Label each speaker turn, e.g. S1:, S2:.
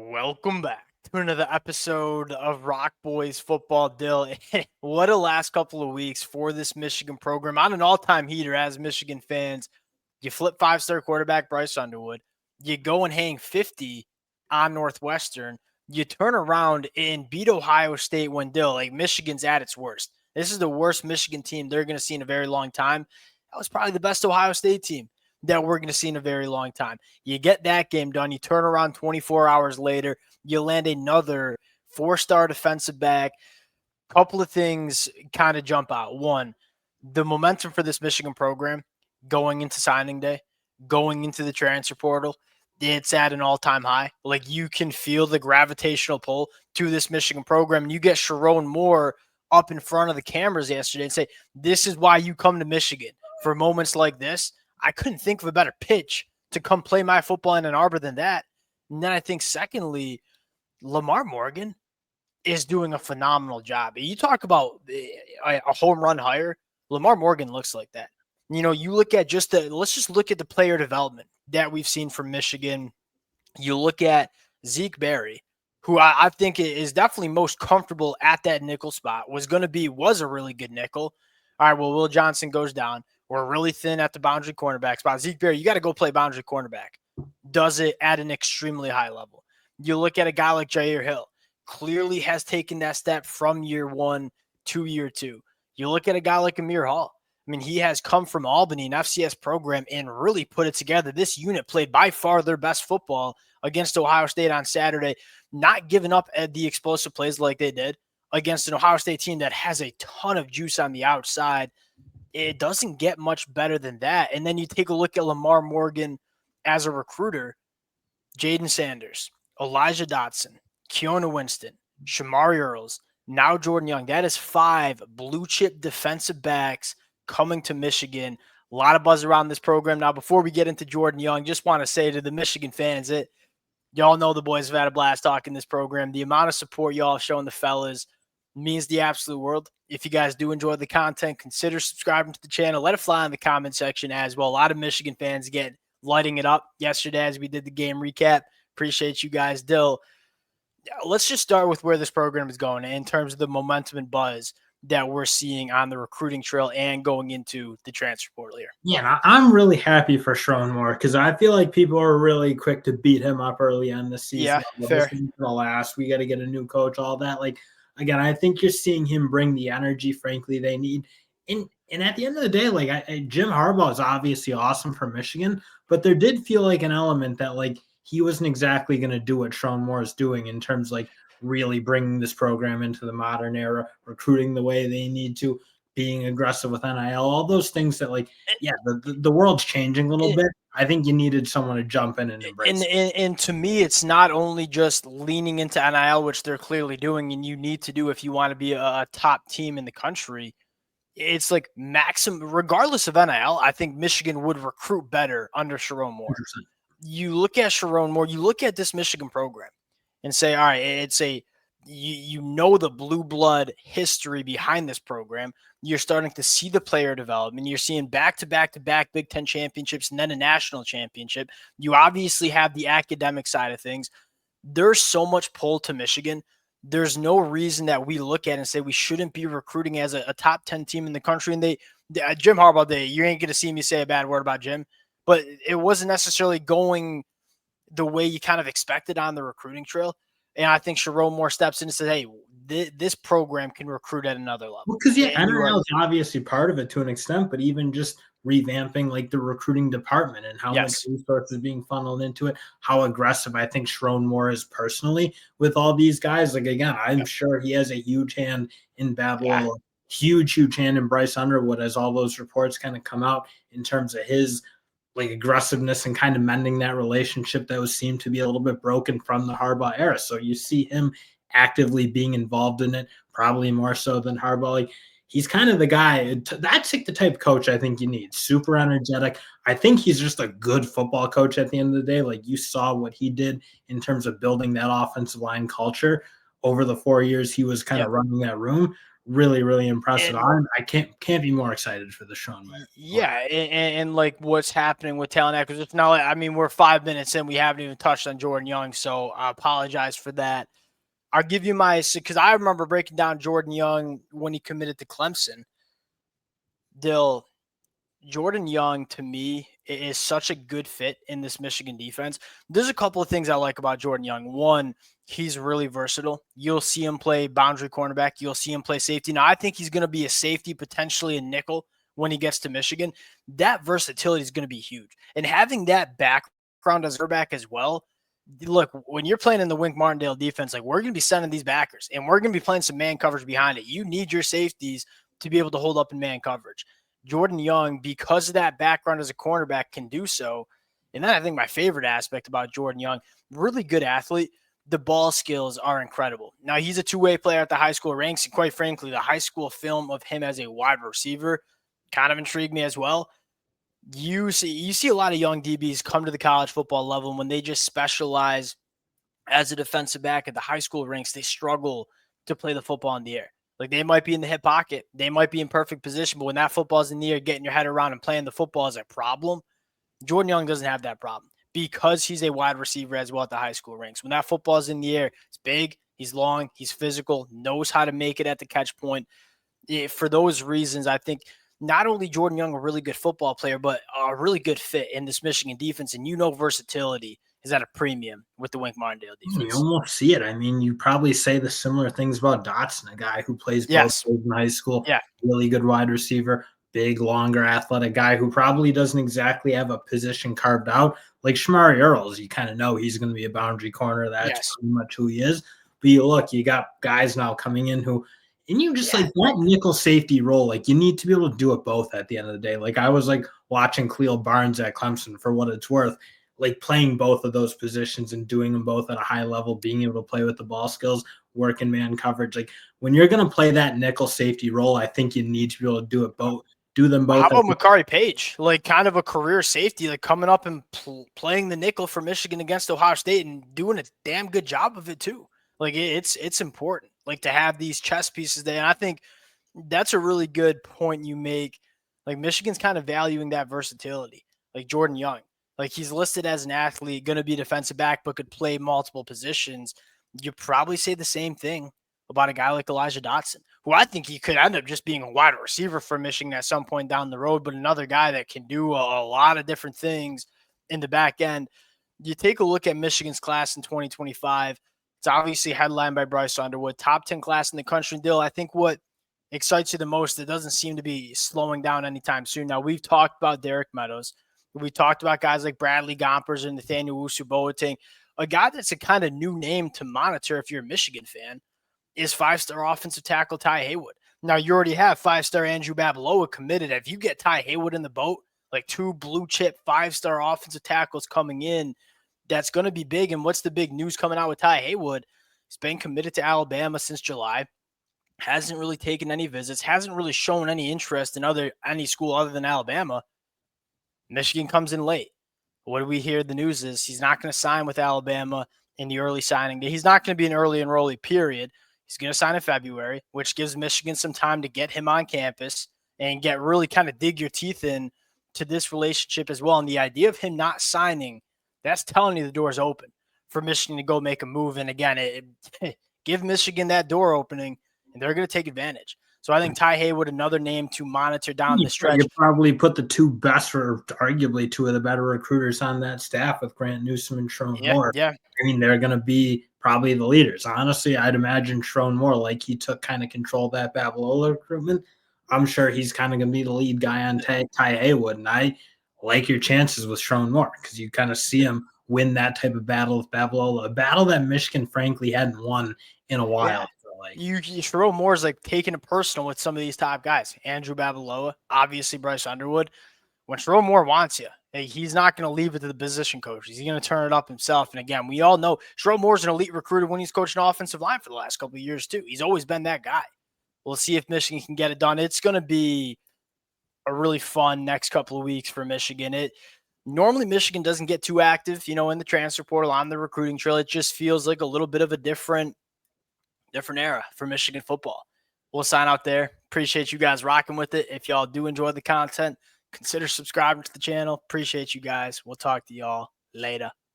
S1: Welcome back to another episode of Rock Boys Football. Dill, what a last couple of weeks for this Michigan program. On an all-time heater as Michigan fans. You flip five-star quarterback Bryce Underwood. You go and hang 50 on Northwestern. You turn around and beat Ohio State when Michigan's at its worst. This is the worst Michigan team they're going to see in a very long time. That was probably the best Ohio State team that we're going to see in a very long time. You get that game done. You turn around 24 hours later. You land another four-star defensive back. Couple of things kind of jump out. One, the momentum for this Michigan program going into signing day, going into the transfer portal, it's at an all-time high. Like, you can feel the gravitational pull to this Michigan program. And you get Sherrone Moore up in front of the cameras yesterday and say, this is why you come to Michigan for moments like this. I couldn't think of a better pitch to come play my football in Ann Arbor than that. And then I think, secondly, Lamar Morgan is doing a phenomenal job. You talk about a home run hire. Lamar Morgan looks like that. You know, you look at let's just look at the player development that we've seen from Michigan. You look at Zeke Berry, who I think is definitely most comfortable at that nickel spot, was a really good nickel. All right, well, Will Johnson goes down. We're really thin at the boundary cornerback spot. Zeke Berry, you got to go play boundary cornerback. Does it at an extremely high level. You look at a guy like Jair Hill, clearly has taken that step from year one to year two. You look at a guy like Amir Hall. I mean, he has come from Albany, an FCS program, and really put it together. This unit played by far their best football against Ohio State on Saturday, not giving up at the explosive plays like they did against an Ohio State team that has a ton of juice on the outside. It doesn't get much better than that. And then you take a look at Lamar Morgan as a recruiter. Jaden Sanders, Elijah Dotson, Keona Winston, Shamari Earls, now Jordan Young. That is 5 blue-chip defensive backs coming to Michigan. A lot of buzz around this program. Now, before we get into Jordan Young, just want to say to the Michigan fans that y'all know the boys have had a blast talking this program. The amount of support y'all have shown the fellas means the absolute world. If you guys do enjoy the content, consider subscribing to the channel. Let it fly in the comment section as well. A lot of Michigan fans get lighting it up yesterday as we did the game recap. Appreciate you guys. Dill, let's just start with where this program is going in terms of the momentum and buzz that we're seeing on the recruiting trail and going into the transfer portal here.
S2: Yeah, I'm really happy for Sherrone Moore because I feel like people are really quick to beat him up early on this season.
S1: Yeah, fair.
S2: We got to get a new coach, all that. Like, again, I think you're seeing him bring the energy, frankly, they need. And at the end of the day, like, Jim Harbaugh is obviously awesome for Michigan, but there did feel like an element that, like, he wasn't exactly going to do what Sherrone Moore is doing in terms of, like, really bringing this program into the modern era, recruiting the way they need to, being aggressive with NIL, all those things that, like, yeah, the world's changing a little bit. I think you needed someone to jump in and embrace it.
S1: And to me, it's not only just leaning into NIL, which they're clearly doing, and you need to do if you want to be a top team in the country. It's like regardless of NIL, I think Michigan would recruit better under Chiron Moore.
S2: 100%.
S1: You look at Chiron Moore, you look at this Michigan program and say, all right, it's you know the blue blood history behind this program. You're starting to see the player development. You're seeing back-to-back Big Ten championships and then a national championship. You obviously have the academic side of things. There's so much pull to Michigan. There's no reason that we look at and say we shouldn't be recruiting as a top 10 team in the country. And Jim Harbaugh, you ain't going to see me say a bad word about Jim, but it wasn't necessarily going the way you kind of expected on the recruiting trail. And I think Sherrone Moore steps in and says, hey, this program can recruit at another level.
S2: Because, yeah, NIL is obviously part of it to an extent, but even just revamping, like, the recruiting department and how much resources being funneled into it, how aggressive I think Sherrone Moore is personally with all these guys. Like, again, I'm sure he has a huge hand in Babel, huge hand in Bryce Underwood as all those reports kind of come out in terms of his, like, aggressiveness and kind of mending that relationship that was seemed to be a little bit broken from the Harbaugh era. So you see him actively being involved in it, probably more so than Harbaugh. Like, he's kind of the guy. That's like the type of coach I think you need. Super energetic. I think he's just a good football coach at the end of the day. Like, you saw what he did in terms of building that offensive line culture over the 4 years he was kind of running that room. really, really impressive.
S1: And
S2: I can't be more excited for the Sherrone Moore.
S1: yeah, and like what's happening with talent acquisition. Now, I mean, we're 5 minutes in, we haven't even touched on Jordan Young, so I apologize for that. I'll give you my, because I remember breaking down Jordan Young when he committed to Clemson. Dill, Jordan Young, to me, is such a good fit in this Michigan defense. There's a couple of things I like about Jordan Young. One, he's really versatile. You'll see him play boundary cornerback. You'll see him play safety. Now, I think he's going to be a safety, potentially a nickel when he gets to Michigan. That versatility is going to be huge. And having that background as a quarterback as well, look, when you're playing in the Wink Martindale defense, like we're going to be sending these backers, and we're going to be playing some man coverage behind it. You need your safeties to be able to hold up in man coverage. Jordan Young, because of that background as a cornerback, can do so. And then I think my favorite aspect about Jordan Young, really good athlete, the ball skills are incredible. Now, he's a two-way player at the high school ranks, and quite frankly, the high school film of him as a wide receiver kind of intrigued me as well. You see a lot of young DBs come to the college football level, and when they just specialize as a defensive back at the high school ranks, they struggle to play the football in the air. Like they might be in the hip pocket, they might be in perfect position, but when that football's in the air, getting your head around and playing the football is a problem. Jordan Young doesn't have that problem because he's a wide receiver as well at the high school ranks. When that football's in the air, it's big, he's long, he's physical, knows how to make it at the catch point. For those reasons, I think not only Jordan Young a really good football player, but a really good fit in this Michigan defense. And versatility is at a premium with the Wink Martindale defense.
S2: You almost see it. I mean, you probably say the similar things about Dotson, a guy who plays both
S1: Yes.
S2: in high school,
S1: Yeah.
S2: really good wide receiver, big, longer, athletic guy who probably doesn't exactly have a position carved out. Like Shamari Earls, you kind of know he's going to be a boundary corner. That's pretty much who he is. But you got guys now coming in who, and you just like that nickel safety role, like you need to be able to do it both at the end of the day. Like I was like watching Cleo Barnes at Clemson for what it's worth, like playing both of those positions and doing them both at a high level, being able to play with the ball skills, work in man coverage. Like when you're going to play that nickel safety role, I think you need to be able to do it both. Do them both.
S1: How about Makari Page, like kind of a career safety, like coming up and playing the nickel for Michigan against Ohio State and doing a damn good job of it too. Like it's important, like to have these chess pieces there. And I think that's a really good point you make. Like Michigan's kind of valuing that versatility. Like Jordan Young, like he's listed as an athlete, going to be a defensive back, but could play multiple positions. You probably say the same thing about a guy like Elijah Dotson, who I think he could end up just being a wide receiver for Michigan at some point down the road, but another guy that can do a lot of different things in the back end. You take a look at Michigan's class in 2025. It's obviously headlined by Bryce Underwood, top 10 class in the country. Dill, I think what excites you the most, it doesn't seem to be slowing down anytime soon. Now, we've talked about Derek Meadows. We talked about guys like Bradley Gompers and Nathaniel Usu-Boateng. A guy that's a kind of new name to monitor if you're a Michigan fan is five-star offensive tackle Ty Haywood. Now, you already have five-star Andrew Babaloa committed. If you get Ty Haywood in the boat, like two blue-chip five-star offensive tackles coming in, that's going to be big. And what's the big news coming out with Ty Haywood? He's been committed to Alabama since July. Hasn't really taken any visits. Hasn't really shown any interest in any school other than Alabama. Michigan comes in late. What do we hear? The news is he's not going to sign with Alabama in the early signing day. He's not going to be an early enrollee, period. He's going to sign in February, which gives Michigan some time to get him on campus and get really kind of dig your teeth in to this relationship as well. And the idea of him not signing, that's telling you the door's open for Michigan to go make a move. And again, give Michigan that door opening, and they're going to take advantage. So I think Ty Haywood, another name to monitor down the stretch.
S2: You probably put the two best, or arguably two of the better recruiters on that staff with Grant Newsome and Sherrone Moore.
S1: Yeah.
S2: I mean, they're going to be probably the leaders. Honestly, I'd imagine Sherrone Moore, like he took kind of control of that Babalola recruitment. I'm sure he's kind of going to be the lead guy on Ty Haywood. And I like your chances with Sherrone Moore because you kind of see him win that type of battle with Babalola, a battle that Michigan, frankly, hadn't won in a while.
S1: Yeah. Sherrone Moore is like taking it personal with some of these top guys. Andrew Babaloa, obviously Bryce Underwood. When Sherrone Moore wants you, he's not going to leave it to the position coaches. He's going to turn it up himself. And again, we all know Sherrone Moore's an elite recruiter when he's coaching offensive line for the last couple of years too. He's always been that guy. We'll see if Michigan can get it done. It's going to be a really fun next couple of weeks for Michigan. Normally Michigan doesn't get too active, in the transfer portal, on the recruiting trail. It just feels like a little bit of a different era for Michigan football. We'll sign out there. Appreciate you guys rocking with it. If y'all do enjoy the content, consider subscribing to the channel. Appreciate you guys. We'll talk to y'all later.